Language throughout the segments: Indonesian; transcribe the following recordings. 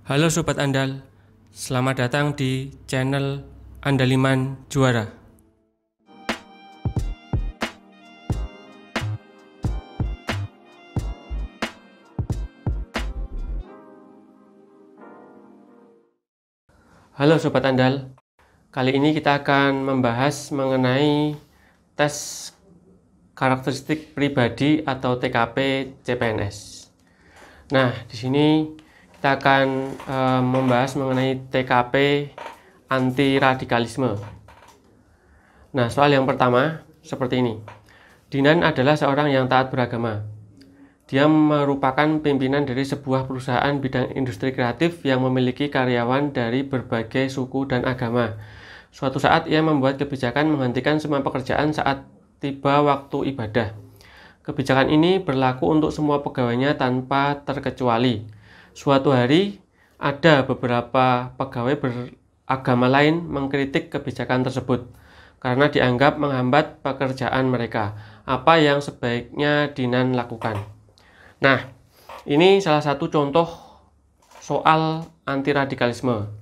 Halo Sobat Andal, selamat datang di channel Andaliman Juara. Halo Sobat Andal, kali ini kita akan membahas mengenai tes karakteristik pribadi atau TKP CPNS. Nah, di sini kita akan membahas mengenai TKP anti radikalisme. Nah, soal yang pertama seperti ini. Dinan adalah seorang yang taat beragama. Dia merupakan pimpinan dari sebuah perusahaan bidang industri kreatif yang memiliki karyawan dari berbagai suku dan agama. Suatu saat ia membuat kebijakan menghentikan semua pekerjaan saat tiba waktu ibadah. Kebijakan ini berlaku untuk semua pegawainya tanpa terkecuali. Suatu hari, ada beberapa pegawai beragama lain mengkritik kebijakan tersebut karena dianggap menghambat pekerjaan mereka. Apa yang sebaiknya Dinan lakukan? Nah, ini salah satu contoh soal anti radikalisme.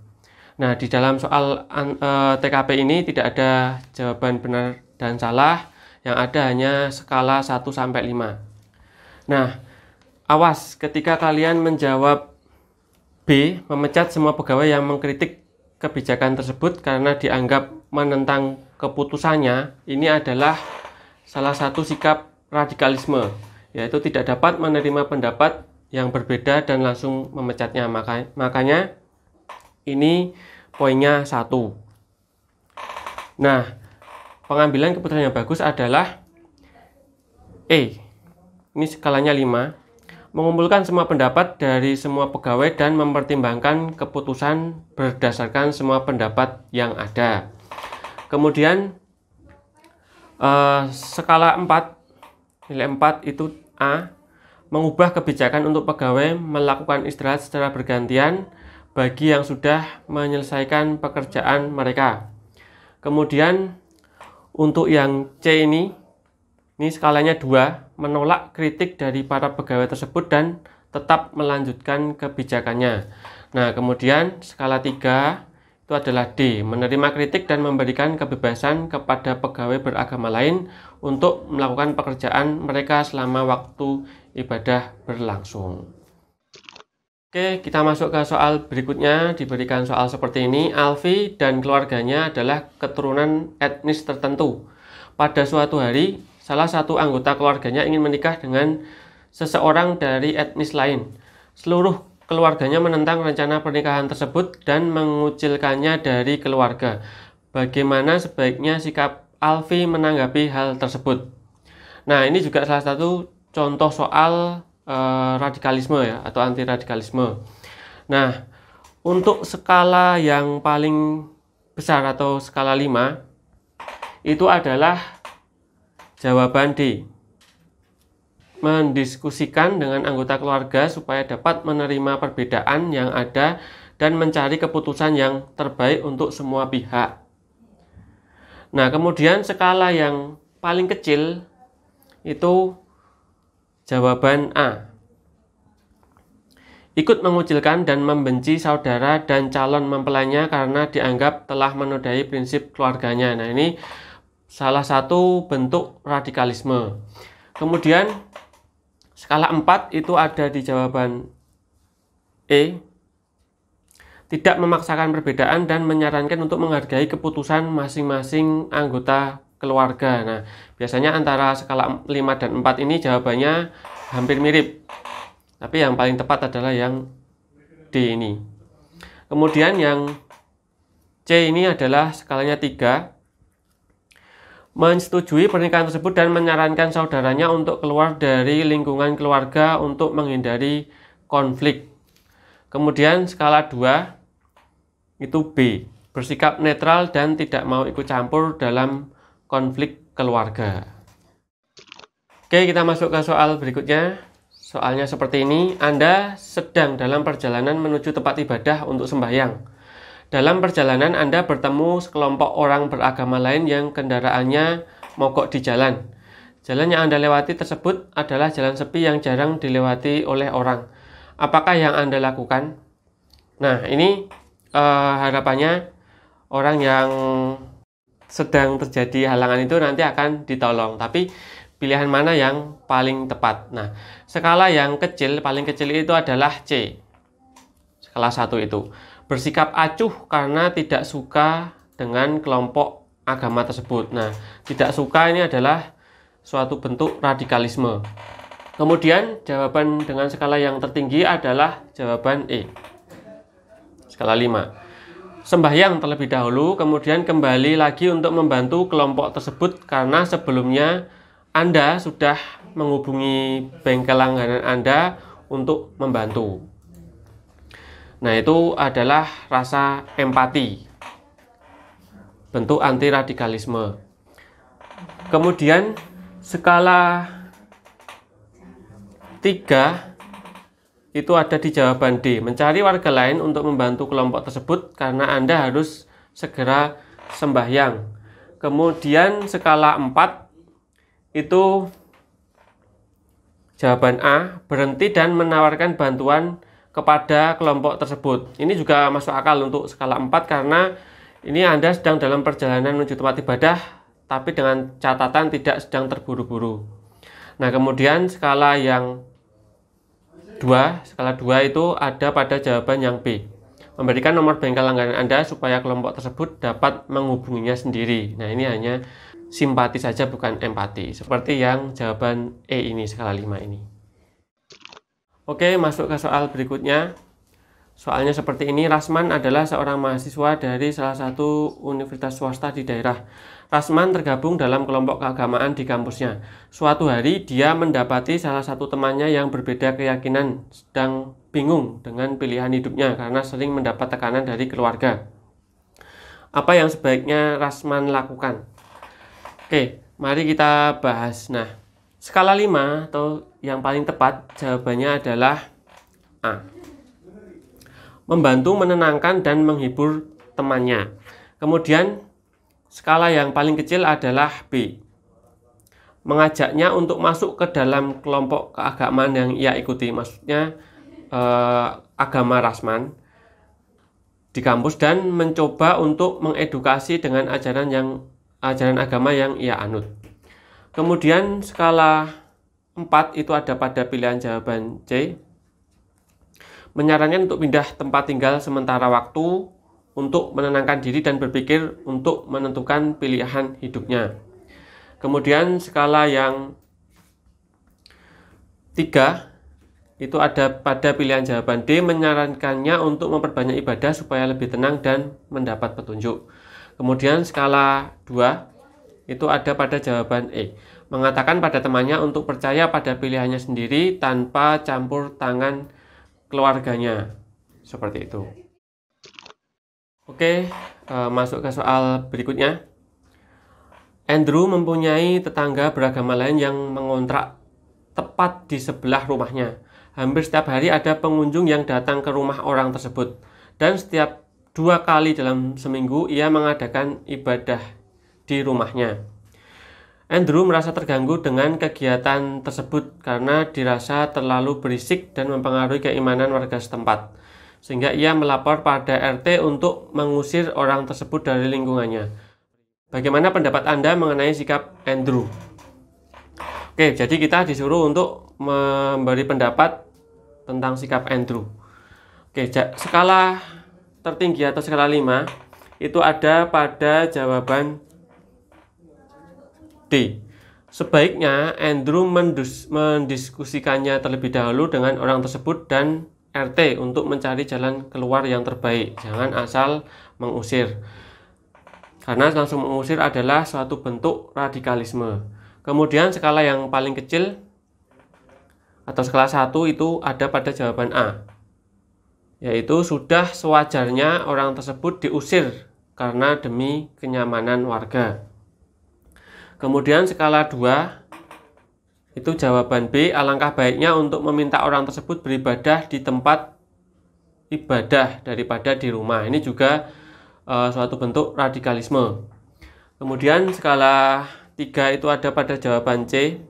Nah, di dalam soal TKP ini tidak ada jawaban benar dan salah, yang ada hanya skala 1-5. Nah, awas ketika kalian menjawab B, memecat semua pegawai yang mengkritik kebijakan tersebut karena dianggap menentang keputusannya, ini adalah salah satu sikap radikalisme, yaitu tidak dapat menerima pendapat yang berbeda dan langsung memecatnya. Makanya ini poinnya 1. Nah, pengambilan keputusan yang bagus adalah E. Ini skalanya 5. Mengumpulkan semua pendapat dari semua pegawai dan mempertimbangkan keputusan berdasarkan semua pendapat yang ada. Kemudian skala 4, nilai 4 itu A. Mengubah kebijakan untuk pegawai melakukan istirahat secara bergantian bagi yang sudah menyelesaikan pekerjaan mereka. Kemudian untuk yang C ini skalanya 2, menolak kritik dari para pegawai tersebut dan tetap melanjutkan kebijakannya. Nah, kemudian skala 3 itu adalah D, menerima kritik dan memberikan kebebasan kepada pegawai beragama lain untuk melakukan pekerjaan mereka selama waktu ibadah berlangsung. Oke, kita masuk ke soal berikutnya. Diberikan soal seperti ini. Alfi dan keluarganya adalah keturunan etnis tertentu. Pada suatu hari, salah satu anggota keluarganya ingin menikah dengan seseorang dari etnis lain. Seluruh keluarganya menentang rencana pernikahan tersebut dan mengucilkannya dari keluarga. Bagaimana sebaiknya sikap Alfi menanggapi hal tersebut? Nah, ini juga salah satu contoh soal radikalisme ya, atau anti radikalisme. Nah, untuk skala yang paling besar atau skala 5 itu adalah jawaban D. Mendiskusikan dengan anggota keluarga supaya dapat menerima perbedaan yang ada dan mencari keputusan yang terbaik untuk semua pihak. Nah, kemudian skala yang paling kecil itu jawaban A. Ikut mengucilkan dan membenci saudara dan calon mempelainya karena dianggap telah menodai prinsip keluarganya. Nah, ini salah satu bentuk radikalisme. Kemudian skala 4 itu ada di jawaban E. Tidak memaksakan perbedaan dan menyarankan untuk menghargai keputusan masing-masing anggota keluarga. Nah, biasanya antara skala 5 dan 4 ini jawabannya hampir mirip. Tapi yang paling tepat adalah yang D ini. Kemudian yang C ini adalah skalanya 3. Menyetujui pernikahan tersebut dan menyarankan saudaranya untuk keluar dari lingkungan keluarga untuk menghindari konflik. Kemudian skala 2 itu B. Bersikap netral dan tidak mau ikut campur dalam konflik keluarga. Oke, kita masuk ke soal berikutnya. Soalnya seperti ini. Anda sedang dalam perjalanan menuju tempat ibadah untuk sembahyang. Dalam perjalanan Anda bertemu sekelompok orang beragama lain yang kendaraannya mogok di jalan. Jalan yang Anda lewati tersebut adalah jalan sepi yang jarang dilewati oleh orang. Apakah yang Anda lakukan? Nah, ini harapannya orang yang sedang terjadi halangan itu nanti akan ditolong, tapi pilihan mana yang paling tepat? Nah, skala yang kecil, paling kecil itu adalah C. Skala 1 itu. Bersikap acuh karena tidak suka dengan kelompok agama tersebut. Nah, tidak suka ini adalah suatu bentuk radikalisme. Kemudian, jawaban dengan skala yang tertinggi adalah jawaban E. Skala 5. Sembahyang terlebih dahulu, kemudian kembali lagi untuk membantu kelompok tersebut karena sebelumnya Anda sudah menghubungi bengkel langganan Anda untuk membantu. Nah, itu adalah rasa empati, bentuk anti radikalisme. Kemudian skala 3 itu ada di jawaban D, mencari warga lain untuk membantu kelompok tersebut karena Anda harus segera sembahyang. Kemudian skala 4 itu jawaban A, berhenti dan menawarkan bantuan kepada kelompok tersebut. Ini juga masuk akal untuk skala 4 karena ini Anda sedang dalam perjalanan menuju tempat ibadah, tapi dengan catatan tidak sedang terburu-buru. Nah, kemudian skala yang skala 2 itu ada pada jawaban yang B, memberikan nomor bengkel langganan Anda supaya kelompok tersebut dapat menghubunginya sendiri. Nah, ini hanya simpati saja, bukan empati, seperti yang jawaban E ini, skala 5 ini. Oke, masuk ke soal berikutnya. Soalnya seperti ini. Rasman adalah seorang mahasiswa dari salah satu universitas swasta di daerah. Rasman tergabung dalam kelompok keagamaan di kampusnya. Suatu hari dia mendapati salah satu temannya yang berbeda keyakinan sedang bingung dengan pilihan hidupnya karena sering mendapat tekanan dari keluarga. Apa yang sebaiknya Rasman lakukan? Oke, mari kita bahas. Nah, skala 5 atau yang paling tepat jawabannya adalah A. Membantu menenangkan dan menghibur temannya. Kemudian skala yang paling kecil adalah B. Mengajaknya untuk masuk ke dalam kelompok keagamaan yang ia ikuti. Maksudnya agama Rasman di kampus dan mencoba untuk mengedukasi dengan ajaran agama yang ia anut. Kemudian skala 4 itu ada pada pilihan jawaban C. Menyarankan untuk pindah tempat tinggal sementara waktu untuk menenangkan diri dan berpikir untuk menentukan pilihan hidupnya. Kemudian skala yang 3 itu ada pada pilihan jawaban D, menyarankannya untuk memperbanyak ibadah supaya lebih tenang dan mendapat petunjuk. Kemudian skala 2 itu ada pada jawaban E, mengatakan pada temannya untuk percaya pada pilihannya sendiri tanpa campur tangan keluarganya. Seperti itu. Oke, masuk ke soal berikutnya. Andrew mempunyai tetangga beragama lain yang mengontrak tepat di sebelah rumahnya. Hampir setiap hari ada pengunjung yang datang ke rumah orang tersebut, dan setiap 2 kali dalam seminggu ia mengadakan ibadah di rumahnya. Andrew merasa terganggu dengan kegiatan tersebut karena dirasa terlalu berisik dan mempengaruhi keimanan warga setempat, sehingga ia melapor pada RT untuk mengusir orang tersebut dari lingkungannya. Bagaimana pendapat Anda mengenai sikap Andrew? Oke, jadi kita disuruh untuk memberi pendapat tentang sikap Andrew. Oke, skala tertinggi atau skala 5 itu ada pada jawaban D. Sebaiknya Andrew mendiskusikannya terlebih dahulu dengan orang tersebut dan RT untuk mencari jalan keluar yang terbaik. Jangan asal mengusir, karena langsung mengusir adalah suatu bentuk radikalisme. Kemudian skala yang paling kecil atau skala 1 itu ada pada jawaban A, yaitu sudah sewajarnya orang tersebut diusir karena demi kenyamanan warga. Kemudian skala 2 itu jawaban B, alangkah baiknya untuk meminta orang tersebut beribadah di tempat ibadah daripada di rumah. Ini juga suatu bentuk radikalisme. Kemudian skala 3 itu ada pada jawaban C,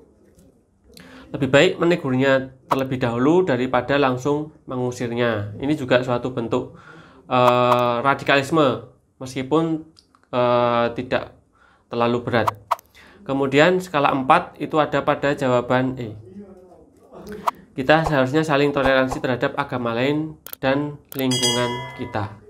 Lebih baik menegurnya terlebih dahulu daripada langsung mengusirnya. Ini juga suatu bentuk radikalisme, meskipun tidak terlalu berat. Kemudian skala 4 itu ada pada jawaban E. Kita seharusnya saling toleransi terhadap agama lain dan lingkungan kita.